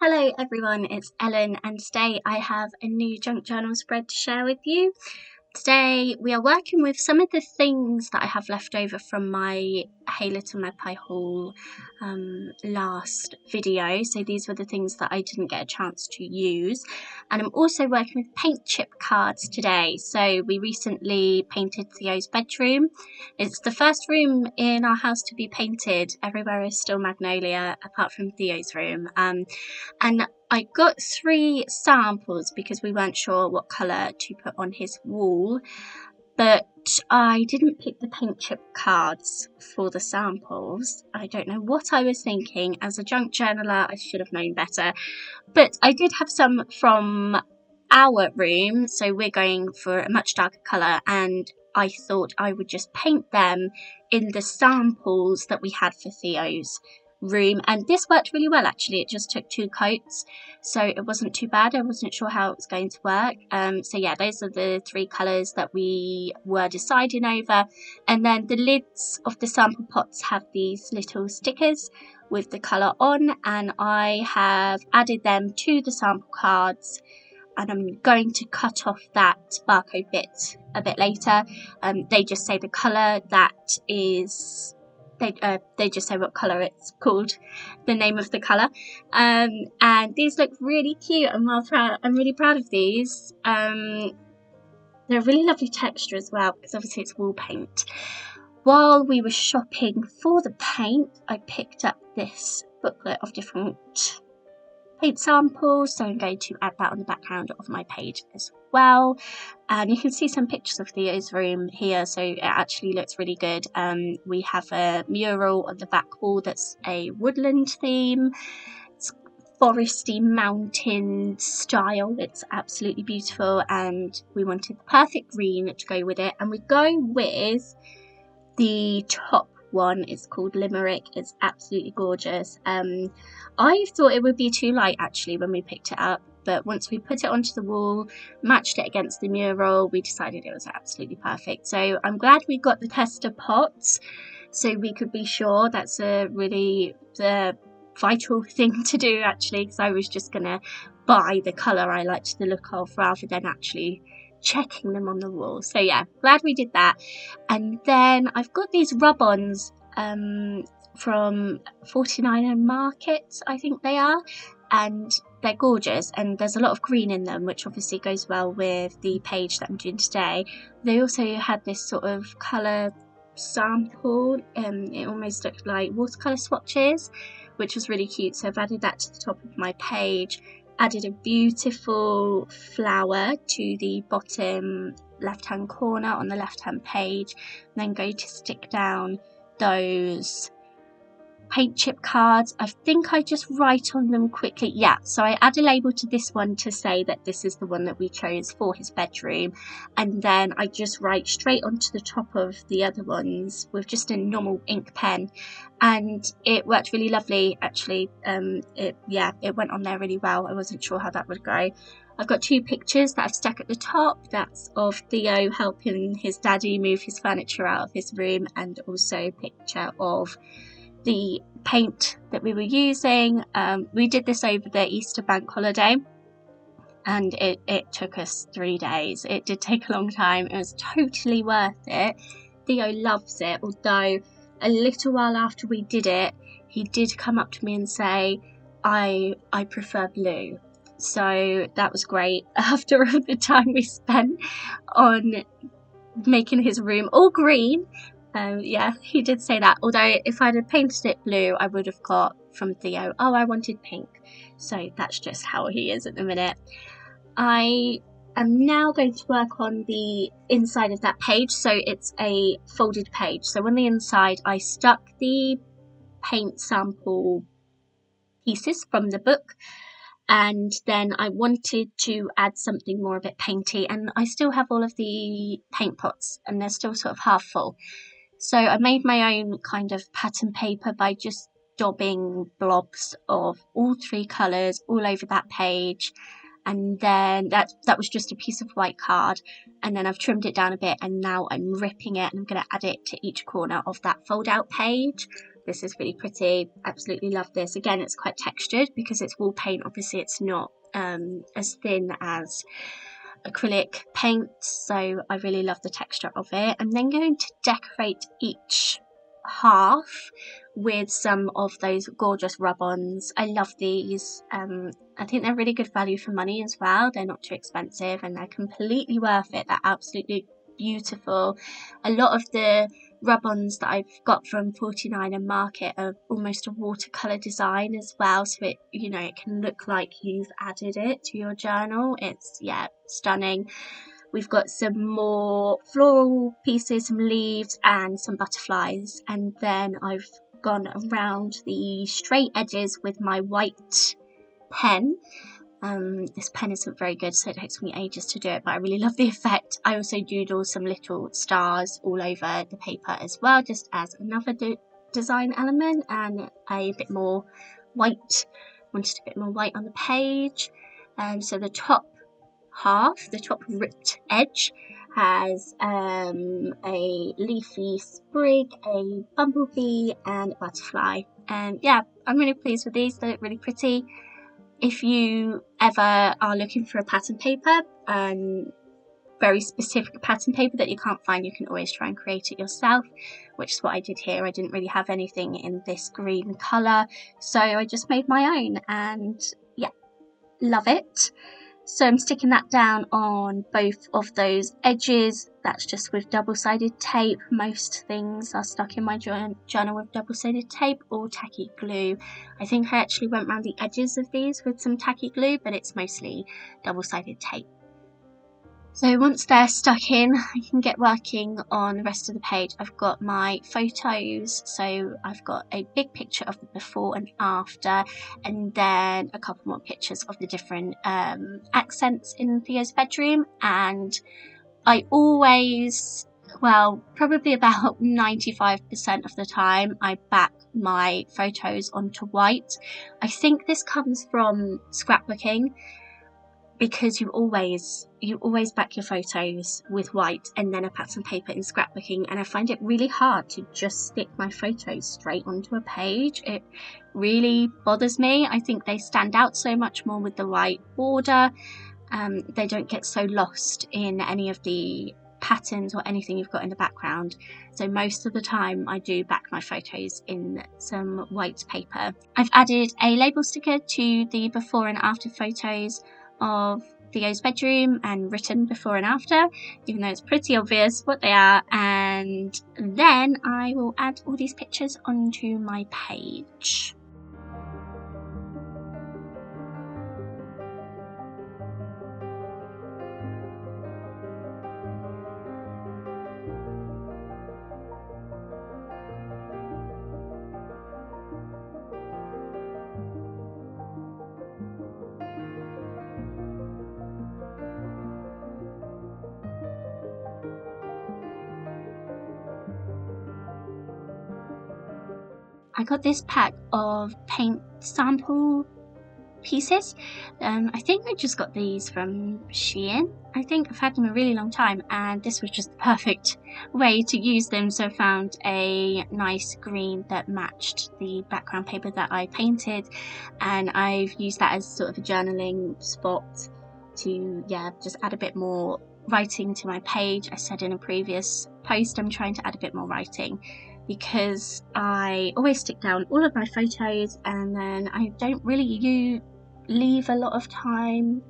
Hello everyone, it's Ellen and today I have a new junk journal spread to share with you. Today we are working with some of the things that I have left over from my Hey Little Magpie haul last video. So these were the things that I didn't get a chance to use. And I'm also working with paint chip cards today. So we recently painted Theo's bedroom. It's the first room in our house to be painted. Everywhere is still magnolia apart from Theo's room. And I got 3 samples because we weren't sure what colour to put on his wall, but I didn't pick the paint chip cards for the samples. I don't know what I was thinking. As a junk journaler, I should have known better, but I did have some from our room, so we're going for a much darker colour, and I thought I would just paint them in the samples that we had for Theo's room, and this worked really well actually. It just took 2 coats, so it wasn't too bad. I wasn't sure how it was going to work. So yeah, those are the 3 colours that we were deciding over, and then the lids of the sample pots have these little stickers with the colour on, and I have added them to the sample cards, and I'm going to cut off that barcode bit a bit later. They just say the colour that is, they just say what colour it's called, the name of the colour. And these look really cute. I'm really proud of these. They're a really lovely texture as well, because obviously it's wall paint. While we were shopping for the paint, I picked up this booklet of different paint samples, so I'm going to add that on the background of my page as well. And you can see some pictures of Theo's room here, so it actually looks really good. We have a mural on the back wall that's a woodland theme. It's foresty mountain style. It's absolutely beautiful, and we wanted the perfect green to go with it, and we go with the top one. Is called Limerick. It's absolutely gorgeous. I thought it would be too light actually when we picked it up, but once we put it onto the wall, matched it against the mural, we decided it was absolutely perfect. So I'm glad we got the tester pots so we could be sure. That's a really vital thing to do actually, because I was just gonna buy the colour I liked the look of rather than actually checking them on the wall. So yeah, glad we did that. And then I've got these rub-ons from 49er Market, I think they are, and they're gorgeous, and there's a lot of green in them, which obviously goes well with the page that I'm doing today. They also had this sort of colour sample, it almost looked like watercolour swatches, which was really cute, so I've added that to the top of my page. Added a beautiful flower to the bottom left hand corner on the left hand page, and then go to stick down those paint chip cards. I think I just write on them quickly. Yeah, so I add a label to this one to say that this is the one that we chose for his bedroom, and then I just write straight onto the top of the other ones with just a normal ink pen, and it worked really lovely actually. It went on there really well. I wasn't sure how that would go. I've got 2 pictures that I've stuck at the top. That's of Theo helping his daddy move his furniture out of his room, and also a picture of the paint that we were using. We did this over the Easter bank holiday, and it took us 3 days. It did take a long time. It was totally worth it. Theo loves it, although a little while after we did it, he did come up to me and say, I prefer blue. So that was great after all the time we spent on making his room all green. Yeah, he did say that, although if I'd have painted it blue, I would have got from Theo, oh, I wanted pink. So that's just how he is at the minute. I am now going to work on the inside of that page. So it's a folded page. So on the inside, I stuck the paint sample pieces from the book, and then I wanted to add something more a bit painty, and I still have all of the paint pots and they're still sort of half full. So I made my own kind of pattern paper by just daubing blobs of all 3 colours all over that page, and then that was just a piece of white card, and then I've trimmed it down a bit, and now I'm ripping it and I'm going to add it to each corner of that fold out page. this is really pretty. Absolutely love this. Again, it's quite textured because it's wall paint. Obviously it's not as thin as acrylic paint, so I really love the texture of it. I'm then going to decorate each half with some of those gorgeous rub-ons. I love these. I think they're really good value for money as well. They're not too expensive and they're completely worth it. They're absolutely beautiful. A lot of the rub-ons that I've got from 49 and Market are almost a watercolor design as well, so it, you know, it can look like you've added it to your journal. It's, yeah, stunning. We've got some more floral pieces, some leaves and some butterflies, and then I've gone around the straight edges with my white pen. This pen isn't very good, so it takes me ages to do it, but I really love the effect. I also doodled some little stars all over the paper as well, just as another design element, and a bit more white. Wanted a bit more white on the page. So the top half, the top ripped edge, has a leafy sprig, a bumblebee and a butterfly. And yeah, I'm really pleased with these. They look really pretty. If you ever are looking for a pattern paper, very specific pattern paper that you can't find, you can always try and create it yourself, which is what I did here. I didn't really have anything in this green colour, so I just made my own, and yeah, love it. So I'm sticking that down on both of those edges. That's just with double-sided tape. Most things are stuck in my journal with double-sided tape or tacky glue. I think I actually went around the edges of these with some tacky glue, but it's mostly double-sided tape. So once they're stuck in, I can get working on the rest of the page. I've got my photos, so I've got a big picture of the before and after, and then a couple more pictures of the different accents in Theo's bedroom. And I always, well, probably about 95% of the time, I back my photos onto white. I think this comes from scrapbooking, because you always back your photos with white and then a pattern paper in scrapbooking, and I find it really hard to just stick my photos straight onto a page. It really bothers me. I think they stand out so much more with the white border. They don't get so lost in any of the patterns or anything you've got in the background. So most of the time I do back my photos in some white paper. I've added a label sticker to the before and after photos of Theo's bedroom and written before and after, even though it's pretty obvious what they are, and then I will add all these pictures onto my page. I got this pack of paint sample pieces. I think I just got these from Shein. I think I've had them a really long time, and this was just the perfect way to use them. So I found a nice green that matched the background paper that I painted, and I've used that as sort of a journaling spot to, yeah, just add a bit more writing to my page. I said in a previous post I'm trying to add a bit more writing, because I always stick down all of my photos and then I don't really leave a lot of time,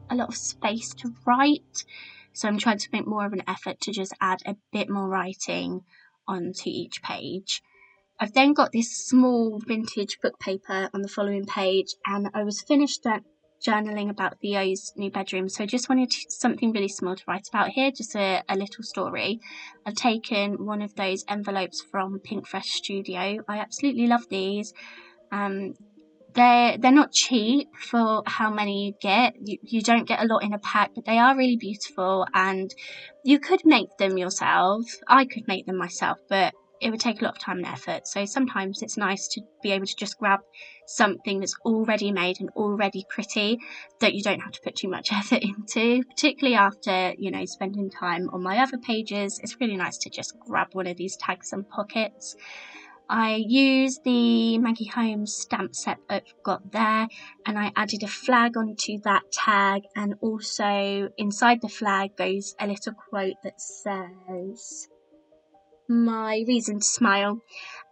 a lot of space to write. So I'm trying to make more of an effort to just add a bit more writing onto each page. I've then got this small vintage book paper on the following page, and I was finished journaling about Theo's new bedroom, so I just wanted something really small to write about here, just a little story. I've taken one of those envelopes from Pink Fresh Studio. I absolutely love these. They're not cheap for how many you get. You don't get a lot in a pack, but they are really beautiful, and you could make them yourself. I could make them myself, but it would take a lot of time and effort. So sometimes it's nice to be able to just grab something that's already made and already pretty, that you don't have to put too much effort into, particularly after, you know, spending time on my other pages. It's really nice to just grab one of these tags and pockets. I used the Maggie Holmes stamp set that I've got there, and I added a flag onto that tag, and also inside the flag goes a little quote that says, "My reason to smile,"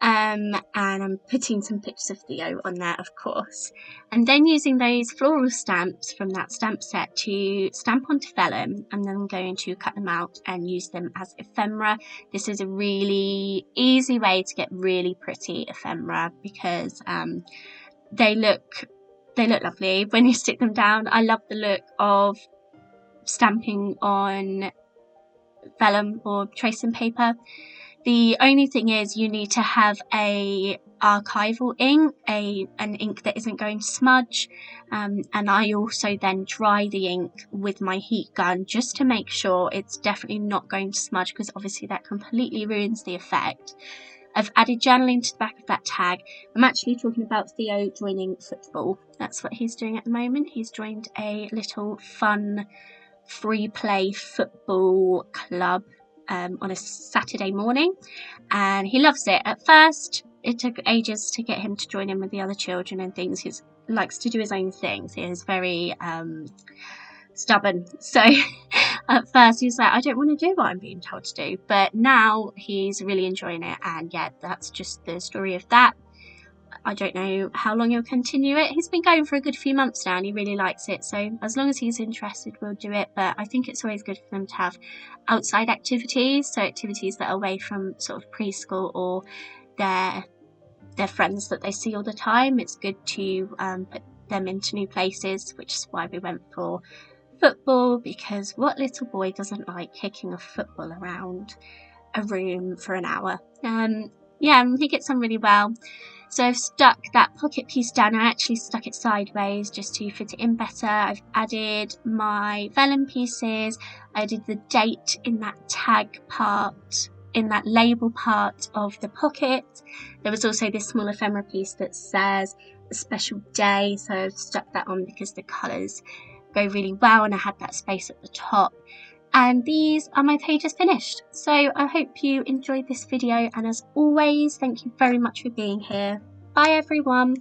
and I'm putting some pictures of Theo on there, of course, and then using those floral stamps from that stamp set to stamp onto vellum, and then I'm going to cut them out and use them as ephemera. This is a really easy way to get really pretty ephemera because they look lovely when you stick them down. I love the look of stamping on vellum or tracing paper. The only thing is you need to have a archival ink, an ink that isn't going to smudge, and I also then dry the ink with my heat gun just to make sure it's definitely not going to smudge, because obviously that completely ruins the effect. I've added journaling to the back of that tag. I'm actually talking about Theo joining football. That's what he's doing at the moment. He's joined a little fun free play football club on a Saturday morning, and he loves it. At first it took ages to get him to join in with the other children and things. He likes to do his own things. He is very stubborn, so at first he was like, I don't want to do what I'm being told to do, but now he's really enjoying it, and yeah, that's just the story of that. I don't know how long he'll continue it. He's been going for a good few months now and he really likes it, so as long as he's interested we'll do it. But I think it's always good for them to have outside activities, so activities that are away from sort of preschool or their friends that they see all the time. It's good to put them into new places, which is why we went for football, because what little boy doesn't like kicking a football around a room for an hour? Yeah, he gets on really well. So I've stuck that pocket piece down. I actually stuck it sideways just to fit it in better. I've added my vellum pieces. I did the date in that tag part, in that label part of the pocket. There was also this small ephemera piece that says a special day, so I've stuck that on because the colours go really well, and I had that space at the top. And these are my pages finished. So I hope you enjoyed this video, and as always, thank you very much for being here. Bye everyone.